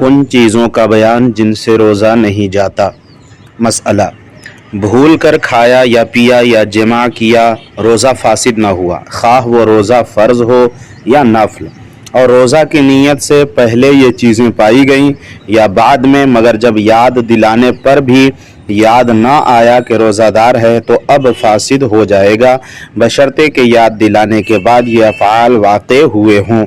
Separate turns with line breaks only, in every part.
ان چیزوں کا بیان جن سے روزہ نہیں جاتا۔ مسئلہ، بھول کر کھایا یا پیا یا جماع کیا روزہ فاسد نہ ہوا، خواہ وہ روزہ فرض ہو یا نفل، اور روزہ کی نیت سے پہلے یہ چیزیں پائی گئیں یا بعد میں، مگر جب یاد دلانے پر بھی یاد نہ آیا کہ روزہ دار ہے تو اب فاسد ہو جائے گا، بشرطے کہ یاد دلانے کے بعد یہ افعال واقع ہوئے ہوں،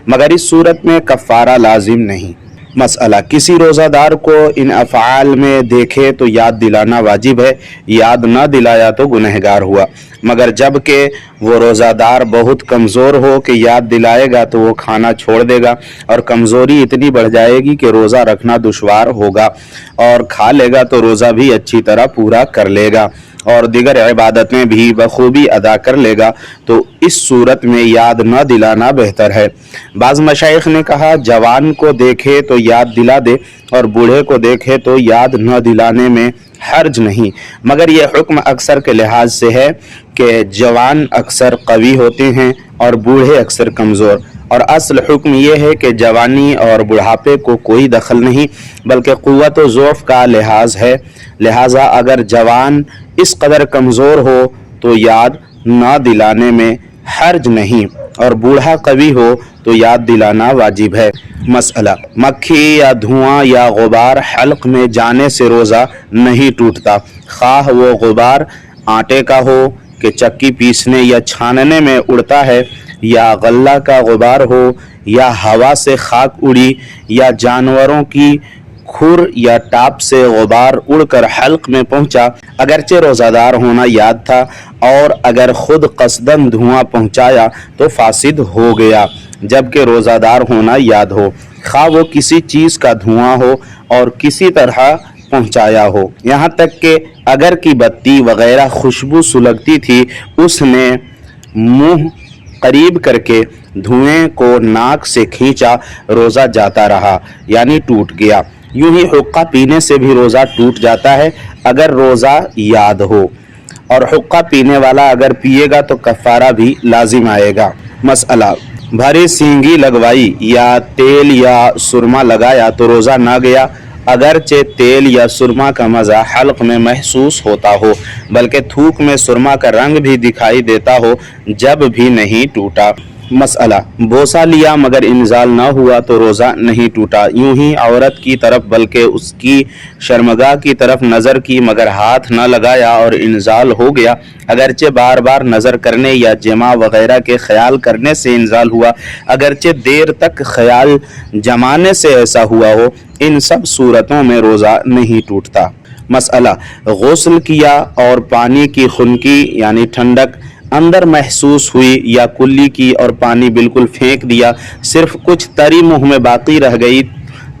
مگر اس صورت میں کفارہ لازم نہیں۔ مسئلہ، کسی روزہ دار کو ان افعال میں دیکھے تو یاد دلانا واجب ہے، یاد نہ دلایا تو گنہگار ہوا، مگر جب کہ وہ روزہ دار بہت کمزور ہو کہ یاد دلائے گا تو وہ کھانا چھوڑ دے گا، اور کمزوری اتنی بڑھ جائے گی کہ روزہ رکھنا دشوار ہوگا، اور کھا لے گا تو روزہ بھی اچھی طرح پورا کر لے گا اور دیگر عبادتیں بھی بخوبی ادا کر لے گا، تو اس صورت میں یاد نہ دلانا بہتر ہے۔ بعض مشائخ نے کہا جوان کو دیکھے تو یاد دلا دے اور بوڑھے کو دیکھے تو یاد نہ دلانے میں حرج نہیں، مگر یہ حکم اکثر کے لحاظ سے ہے کہ جوان اکثر قوی ہوتے ہیں اور بوڑھے اکثر کمزور، اور اصل حکم یہ ہے کہ جوانی اور بڑھاپے کو کوئی دخل نہیں بلکہ قوت و ضعف کا لحاظ ہے، لہٰذا اگر جوان اس قدر کمزور ہو تو یاد نہ دلانے میں حرج نہیں، اور بوڑھا قوی ہو تو یاد دلانا واجب ہے۔ مسئلہ، مکھی یا دھواں یا غبار حلق میں جانے سے روزہ نہیں ٹوٹتا، خواہ وہ غبار آٹے کا ہو کہ چکی پیسنے یا چھاننے میں اڑتا ہے، یا غلہ کا غبار ہو، یا ہوا سے خاک اڑی، یا جانوروں کی کھر یا ٹاپ سے غبار اڑ کر حلق میں پہنچا، اگرچہ روزہ دار ہونا یاد تھا، اور اگر خود قصداً دھواں پہنچایا تو فاسد ہو گیا، جبکہ روزہ دار ہونا یاد ہو، خواہ وہ کسی چیز کا دھواں ہو اور کسی طرح پہنچایا ہو، یہاں تک کہ اگر کی بتی وغیرہ خوشبو سلگتی تھی، اس نے منہ قریب کر کے دھوئیں کو ناک سے کھینچا، روزہ جاتا رہا یعنی ٹوٹ گیا۔ یوں ہی حقہ پینے سے بھی روزہ ٹوٹ جاتا ہے اگر روزہ یاد ہو، اور حقہ پینے والا اگر پیے گا تو کفارہ بھی لازم آئے گا۔ مسئلہ، بھری سینگی لگوائی یا تیل یا سرما لگایا تو روزہ نہ گیا، اگرچہ تیل یا سرما کا مزہ حلق میں محسوس ہوتا ہو، بلکہ تھوک میں سرما کا رنگ بھی دکھائی دیتا ہو، جب بھی نہیں ٹوٹا۔ مسئلہ، بوسہ لیا مگر انزال نہ ہوا تو روزہ نہیں ٹوٹا، یوں ہی عورت کی طرف بلکہ اس کی شرمگاہ کی طرف نظر کی مگر ہاتھ نہ لگایا اور انزال ہو گیا، اگرچہ بار بار نظر کرنے یا جماع وغیرہ کے خیال کرنے سے انزال ہوا، اگرچہ دیر تک خیال جمانے سے ایسا ہوا ہو، ان سب صورتوں میں روزہ نہیں ٹوٹتا۔ مسئلہ، غسل کیا اور پانی کی خنکی یعنی ٹھنڈک اندر محسوس ہوئی، یا کلی کی اور پانی بالکل پھینک دیا، صرف کچھ تری منہ میں باقی رہ گئی،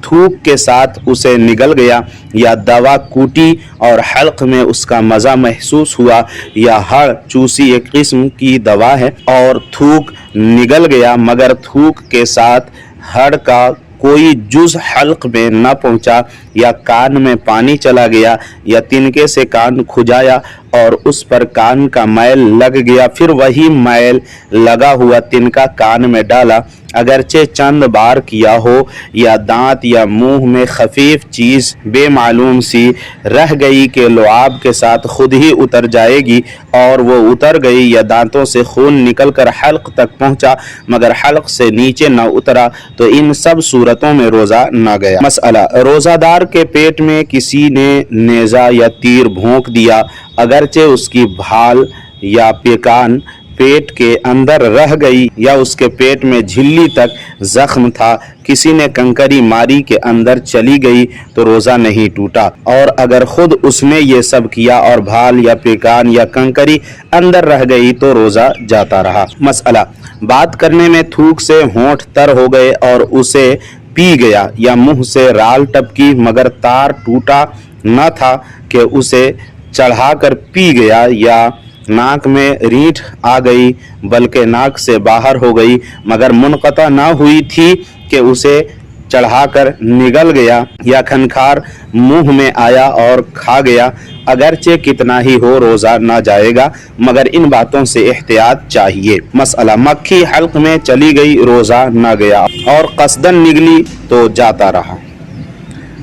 تھوک کے ساتھ اسے نگل گیا، یا دوا کوٹی اور حلق میں اس کا مزہ محسوس ہوا، یا ہڑ چوسی ایک قسم کی دوا ہے اور تھوک نگل گیا مگر تھوک کے ساتھ ہڑ کا کوئی جز حلق میں نہ پہنچا، یا کان میں پانی چلا گیا، یا تنکے سے کان کھجایا اور اس پر کان کا میل لگ گیا، پھر وہی میل لگا ہوا تنکا کان میں ڈالا، اگرچہ چند بار کیا ہو، یا دانت یا منہ میں خفیف چیز بے معلوم سی رہ گئی کہ لعاب کے ساتھ خود ہی اتر جائے گی اور وہ اتر گئی، یا دانتوں سے خون نکل کر حلق تک پہنچا مگر حلق سے نیچے نہ اترا، تو ان سب صورتوں میں روزہ نہ گیا۔ مسئلہ، روزہ دار کے پیٹ میں کسی نے نیزہ یا تیر بھونک دیا، اگرچہ اس کی بھال یا پیکان پیٹ کے اندر رہ گئی یا اس کے پیٹ میں جھلی تک زخم تھا، کسی نے کنکری ماری کے اندر چلی گئی تو روزہ نہیں ٹوٹا، اور اگر خود اس نے یہ سب کیا اور بھال یا پیکان یا کنکری اندر رہ گئی تو روزہ جاتا رہا۔ مسئلہ، بات کرنے میں تھوک سے ہونٹ تر ہو گئے اور اسے پی گیا، یا منہ سے رال ٹپکی مگر تار ٹوٹا نہ تھا کہ اسے چڑھا کر پی گیا، یا ناک میں ریٹھ آ گئی بلکہ ناک سے باہر ہو گئی مگر منقطع نہ ہوئی تھی کہ اسے چڑھا کر نگل گیا، یا کھنکھار منہ میں آیا اور کھا گیا، اگرچہ کتنا ہی ہو روزہ نہ جائے گا مگر ان باتوں سے احتیاط چاہیے۔ مسئلہ، مکھی حلق میں چلی گئی روزہ نہ گیا اور قصدن نگلی تو جاتا رہا۔